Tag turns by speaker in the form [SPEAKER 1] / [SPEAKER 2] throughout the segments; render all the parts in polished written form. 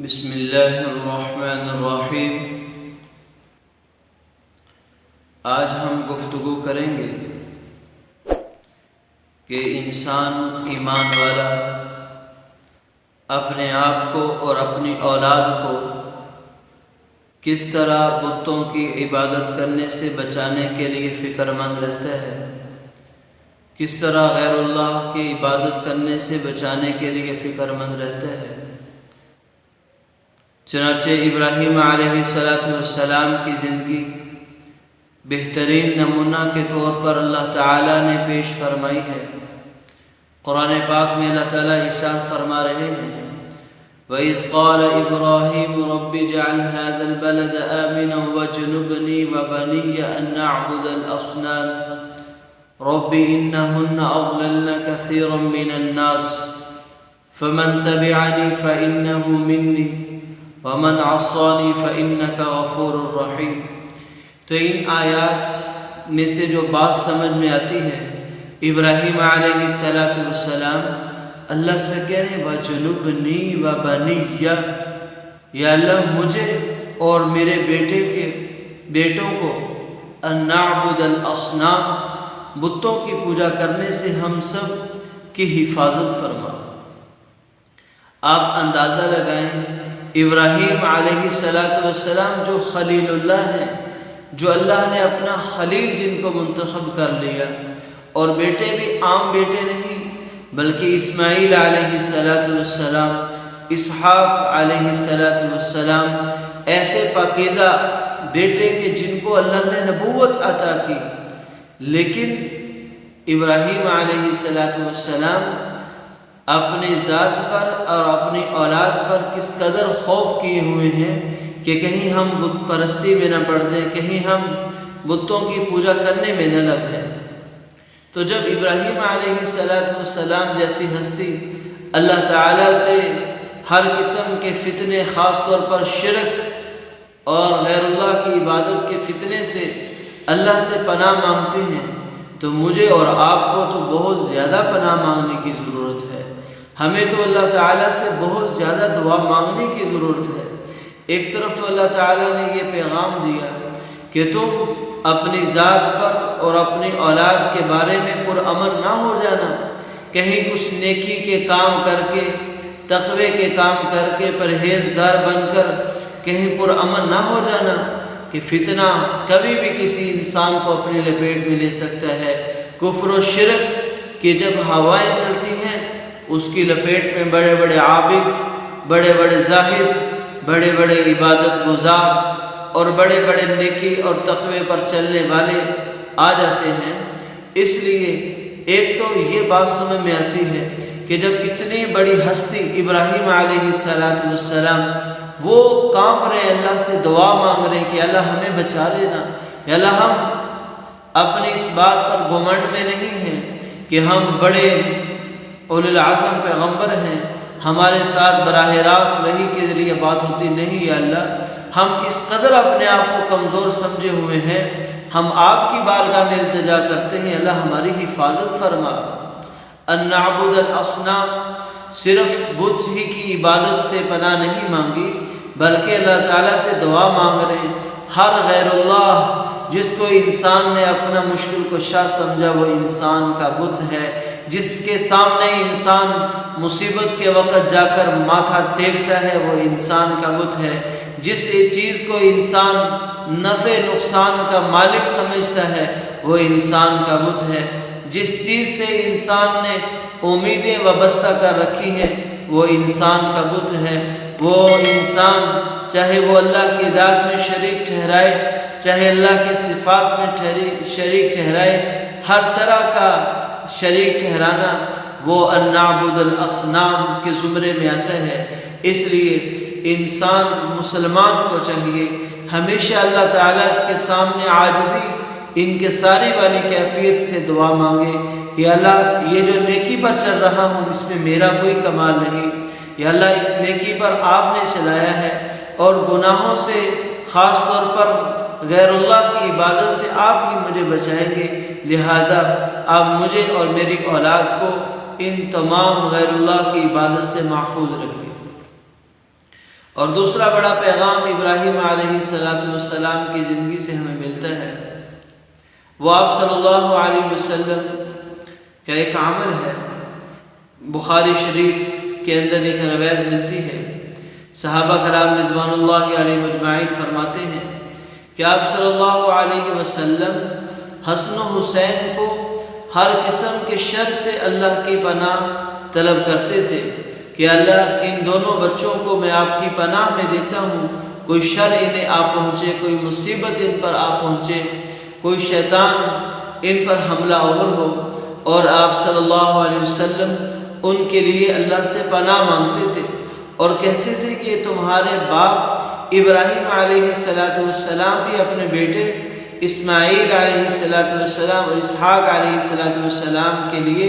[SPEAKER 1] بسم اللہ الرحمن الرحیم۔ آج ہم گفتگو کریں گے کہ انسان ایمان والا اپنے آپ کو اور اپنی اولاد کو کس طرح بتوں کی عبادت کرنے سے بچانے کے لیے فکر مند رہتا ہے، کس طرح غیر اللہ کی عبادت کرنے سے بچانے کے لیے فکر مند رہتا ہے۔ چنانچہ ابراہیم علیہ السلام کی زندگی بہترین نمونہ کے طور پر اللہ تعالیٰ نے پیش فرمائی ہے۔ قرآن پاک میں اللہ تعالیٰ ارشاد فرما رہے ہیں، وَإِذْ قَالَ إِبْرَاهِيمُ رَبِّ اجْعَلْ هَذَا الْبَلَدَ آمِنًا وَاجْنُبْنِي وَبَنِيَّ أَن نَّعْبُدَ الْأَصْنَامَ رَبِّ إِنَّهُنَّ أَضْلَلْنَ كَثِيرًا مِّنَ النَّاسِ فَمَن تَبِعَنِي فَإِنَّهُ مِنِّي وَمَنْ عَصَانِي فَإِنَّكَ غَفُورٌ رَحِيمٌ۔ تو ان آیات میں سے جو بات سمجھ میں آتی ہے، ابراہیم علیہ السلام اللہ سے کہہ رہے ہیں وَجُنُبْنِي وَبَنِيَّ، یا اللہ مجھے اور میرے بیٹوں کو أَن نَّعْبُدَ الْأَصْنَامَ، بتوں کی پوجا کرنے سے ہم سب کی حفاظت فرما۔ آپ اندازہ لگائیں، ابراہیم علیہ السلام جو خلیل اللہ ہیں، جو اللہ نے اپنا خلیل جن کو منتخب کر لیا، اور بیٹے بھی عام بیٹے نہیں بلکہ اسماعیل علیہ السلام، اسحاق علیہ السلام، ایسے پاکیزہ بیٹے کے جن کو اللہ نے نبوت عطا کی، لیکن ابراہیم علیہ السلام اپنی ذات پر اور اپنی اولاد پر کس قدر خوف کیے ہوئے ہیں کہ کہیں ہم بت پرستی میں نہ پڑ جائیں، کہیں ہم بتوں کی پوجا کرنے میں نہ لگ جائیں۔ تو جب ابراہیم علیہ السلام جیسی ہستی اللہ تعالیٰ سے ہر قسم کے فتنے، خاص طور پر شرک اور غیر اللہ کی عبادت کے فتنے سے اللہ سے پناہ مانگتے ہیں، تو مجھے اور آپ کو تو بہت زیادہ پناہ مانگنے کی ضرورت ہے۔ ہمیں تو اللہ تعالیٰ سے بہت زیادہ دعا مانگنے کی ضرورت ہے۔ ایک طرف تو اللہ تعالیٰ نے یہ پیغام دیا کہ تم اپنی ذات پر اور اپنی اولاد کے بارے میں پرامن نہ ہو جانا، کہیں کچھ نیکی کے کام کر کے، تقوی کے کام کر کے، پرہیزگار بن کر کہیں پرامن نہ ہو جانا کہ فتنہ کبھی بھی کسی انسان کو اپنے لپیٹ میں لے سکتا ہے۔ کفر و شرک کی جب ہوائیں چلتی ہیں، اس کی لپیٹ میں بڑے بڑے عابد، بڑے بڑے زاہد، بڑے بڑے عبادت گزار اور بڑے بڑے نیکی اور تقوی پر چلنے والے آ جاتے ہیں۔ اس لیے ایک تو یہ بات سمجھ میں آتی ہے کہ جب اتنی بڑی ہستی ابراہیم علیہ السلام وہ کانپ رہے، اللہ سے دعا مانگ رہے کہ اللہ ہمیں بچا لینا، یا اللہ ہم اپنی اس بات پر گھمنڈ میں نہیں ہیں کہ ہم بڑے اولو العزم پیغمبر ہیں، ہمارے ساتھ براہ راست وحی کے ذریعے بات ہوتی نہیں، یا اللہ ہم اس قدر اپنے آپ کو کمزور سمجھے ہوئے ہیں، ہم آپ کی بارگاہ میں التجا کرتے ہیں، اللہ ہماری حفاظت فرما۔ ان نعبد الاصنام، صرف بت ہی کی عبادت سے پناہ نہیں مانگی بلکہ اللہ تعالیٰ سے دعا مانگ رہے ہیں۔ ہر غیر اللہ جس کو انسان نے اپنا مشکل کشا سمجھا وہ انسان کا بت ہے، جس کے سامنے انسان مصیبت کے وقت جا کر ماتھا ٹیکتا ہے وہ انسان کا بت ہے، جس چیز کو انسان نفع نقصان کا مالک سمجھتا ہے وہ انسان کا بت ہے، جس چیز سے انسان نے امیدیں وابستہ کر رکھی ہیں وہ انسان کا بت ہے۔ وہ انسان چاہے وہ اللہ کی ذات میں شریک ٹھہرائے، چاہے اللہ کی صفات میں شریک ٹھہرائے، ہر طرح کا شریک ٹھہرانا وہ ان نعبد الاصنام کے زمرے میں آتا ہے۔ اس لیے انسان مسلمان کو چاہیے ہمیشہ اللہ تعالیٰ اس کے سامنے عاجزی انکساری والی کیفیت سے دعا مانگے کہ اللہ یہ جو نیکی پر چل رہا ہوں اس میں میرا کوئی کمال نہیں، یا اللہ اس نیکی پر آپ نے چلایا ہے، اور گناہوں سے خاص طور پر غیر اللہ کی عبادت سے آپ ہی مجھے بچائیں گے، لہذا آپ مجھے اور میری اولاد کو ان تمام غیر اللہ کی عبادت سے محفوظ رکھیں۔ اور دوسرا بڑا پیغام ابراہیم علیہ السلام کی زندگی سے ہمیں ملتا ہے، وہ آپ صلی اللہ علیہ وسلم کا ایک عمل ہے۔ بخاری شریف کے اندر ایک روایت ملتی ہے، صحابہ کرام رضوان اللہ علیہ مجمعین فرماتے ہیں کہ آپ صلی اللہ علیہ وسلم حسن و حسین کو ہر قسم کے شر سے اللہ کی پناہ طلب کرتے تھے کہ اللہ ان دونوں بچوں کو میں آپ کی پناہ میں دیتا ہوں، کوئی شر انہیں آ پہنچے، کوئی مصیبت ان پر آ پہنچے، کوئی شیطان ان پر حملہ آور ہو۔ اور آپ صلی اللہ علیہ وسلم ان کے لیے اللہ سے پناہ مانگتے تھے اور کہتے تھے کہ تمہارے باپ ابراہیم علیہ السلام بھی اپنے بیٹے اسماعیل علیہ السلام اور اسحاق علیہ السلام کے لیے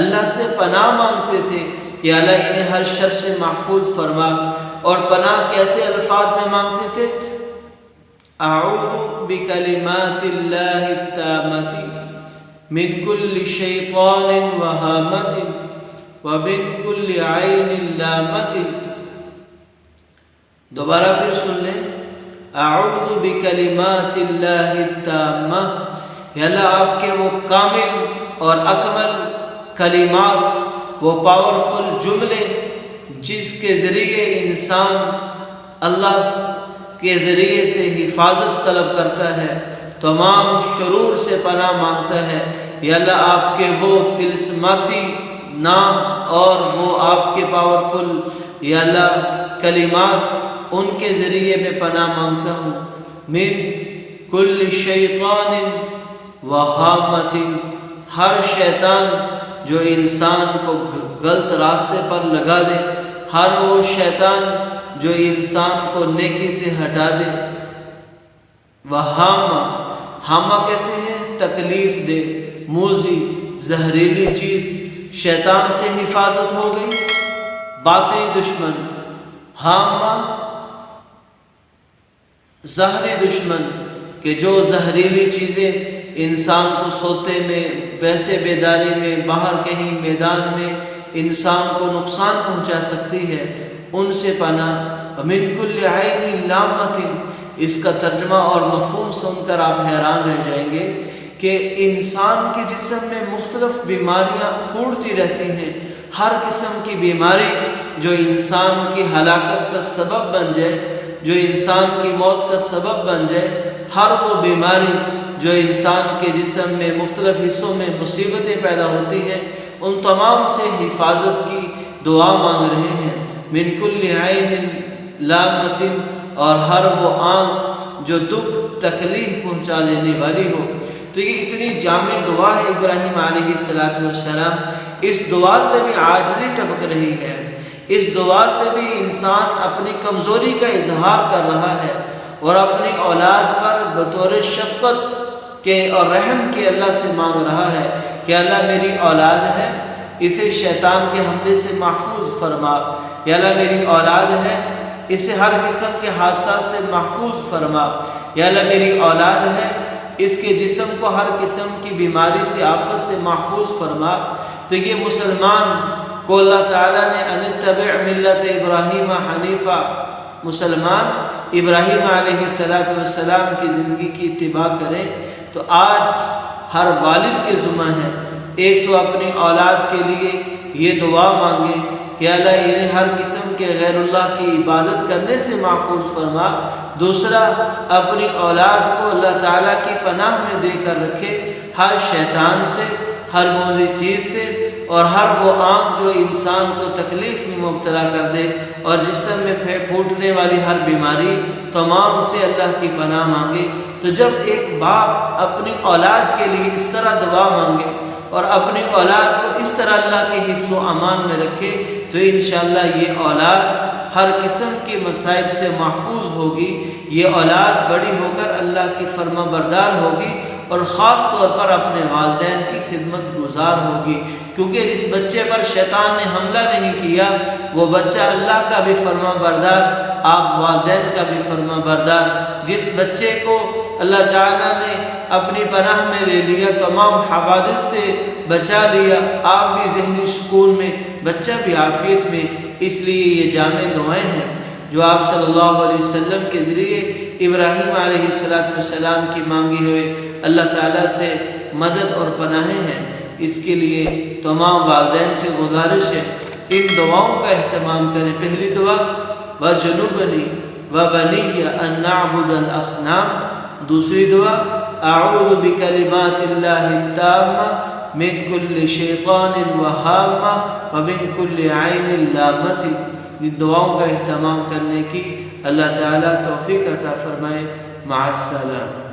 [SPEAKER 1] اللہ سے پناہ مانگتے تھے کہ اللہ انہیں ہر شر سے محفوظ فرما۔ اور پناہ کیسے الفاظ میں مانگتے تھے؟ اعوذ بکلمات اللہ التامۃ من کل شیطان وہامۃ ومن کل عین لامۃ۔ دوبارہ پھر سن لیں، اعوذ بکلمات اللہ التامہ، یا اللہ آپ کے وہ کامل اور اکمل کلمات، وہ پاورفل جملے جس کے ذریعے انسان اللہ کے ذریعے سے حفاظت طلب کرتا ہے، تمام شرور سے پناہ مانگتا ہے، یا اللہ آپ کے وہ طلسماتی نام اور وہ آپ کے پاورفل یا اللہ کلمات، ان کے ذریعے میں پناہ مانگتا ہوں۔ من کل شیطان وہامۃ، ہر شیطان جو انسان کو غلط راستے پر لگا دے، ہر وہ شیطان جو انسان کو نیکی سے ہٹا دے۔ وہامہ، ہامہ کہتے ہیں تکلیف دے، موذی، زہریلی چیز، شیطان سے حفاظت ہو گئی۔ باطنی دشمن، ہامہ ظاہری دشمن، کہ جو زہریلی چیزیں انسان کو سوتے میں، ویسے بیداری میں، باہر کہیں میدان میں انسان کو نقصان پہنچا سکتی ہے، ان سے پناہ۔ من کل عین لامۃ، اس کا ترجمہ اور مفہوم سن کر آپ حیران رہ جائیں گے کہ انسان کے جسم میں مختلف بیماریاں پھوٹتی رہتی ہیں۔ ہر قسم کی بیماری جو انسان کی ہلاکت کا سبب بن جائے، جو انسان کی موت کا سبب بن جائے، ہر وہ بیماری جو انسان کے جسم میں مختلف حصوں میں مصیبتیں پیدا ہوتی ہیں، ان تمام سے حفاظت کی دعا مانگ رہے ہیں۔ من کل عین لامۃ، اور ہر وہ آنکھ جو دکھ تکلیف پہنچا دینے والی ہو۔ تو یہ اتنی جامع دعا ہے ابراہیم علیہ السلام۔ اس دعا سے بھی عاجزی ٹپک رہی ہے، اس دعا سے بھی انسان اپنی کمزوری کا اظہار کر رہا ہے اور اپنی اولاد پر بطور شفقت کے اور رحم کے اللہ سے مانگ رہا ہے کہ اللہ میری اولاد ہے، اسے شیطان کے حملے سے محفوظ فرما، یا اللہ میری اولاد ہے، اسے ہر قسم کے حادثات سے محفوظ فرما، یا اللہ میری اولاد ہے، اس کے جسم کو ہر قسم کی بیماری سے، آفت سے محفوظ فرما۔ تو یہ مسلمان کو اللہ تعالیٰ نے ان اتبع ملت ابراہیم حنیفہ، مسلمان ابراہیم علیہ السلام کی زندگی کی اتباع کریں۔ تو آج ہر والد کے ذمہ ہے، ایک تو اپنی اولاد کے لیے یہ دعا مانگے کہ اللہ انہیں ہر قسم کے غیر اللہ کی عبادت کرنے سے محفوظ فرما، دوسرا اپنی اولاد کو اللہ تعالیٰ کی پناہ میں دے کر رکھے، ہر شیطان سے، ہر موذی چیز سے، اور ہر وہ آنکھ جو انسان کو تکلیف میں مبتلا کر دے، اور جسم میں پھوٹنے والی ہر بیماری، تمام سے اللہ کی پناہ مانگے۔ تو جب ایک باپ اپنی اولاد کے لیے اس طرح دعا مانگے اور اپنی اولاد کو اس طرح اللہ کے حفظ و امان میں رکھے، تو انشاءاللہ یہ اولاد ہر قسم کے مصائب سے محفوظ ہوگی، یہ اولاد بڑی ہو کر اللہ کی فرما بردار ہوگی، اور خاص طور پر اپنے والدین کی خدمت گزار ہوگی، کیونکہ جس بچے پر شیطان نے حملہ نہیں کیا وہ بچہ اللہ کا بھی فرما بردار، آپ والدین کا بھی فرما بردار۔ جس بچے کو اللہ تعالیٰ نے اپنی پناہ میں لے لیا، تمام حوادث سے بچا لیا، آپ بھی ذہنی سکون میں، بچہ بھی عافیت میں، اس لیے یہ جامع دعائیں ہیں۔ جو آپ صلی اللہ علیہ وسلم کے ذریعے ابراہیم علیہ السلام کی مانگی ہوئے اللہ تعالیٰ سے مدد اور پناہیں ہیں، اس کے لیے تمام والدین سے گزارش ہے ان دعاؤں کا اہتمام کریں۔ پہلی دعا وَجُنُوبَنِي وَبَنِيَّ أَن نَّعْبُدَ الْأَصْنَامَ، دوسری دعا اعوذ بکلمات اللہ التامہ من کل شیطان وہامہ ومن کل عین لامۃ۔ ان دعاؤں کا اہتمام کرنے کی اللہ تعالیٰ توفیق عطا فرمائے۔ مع السلام۔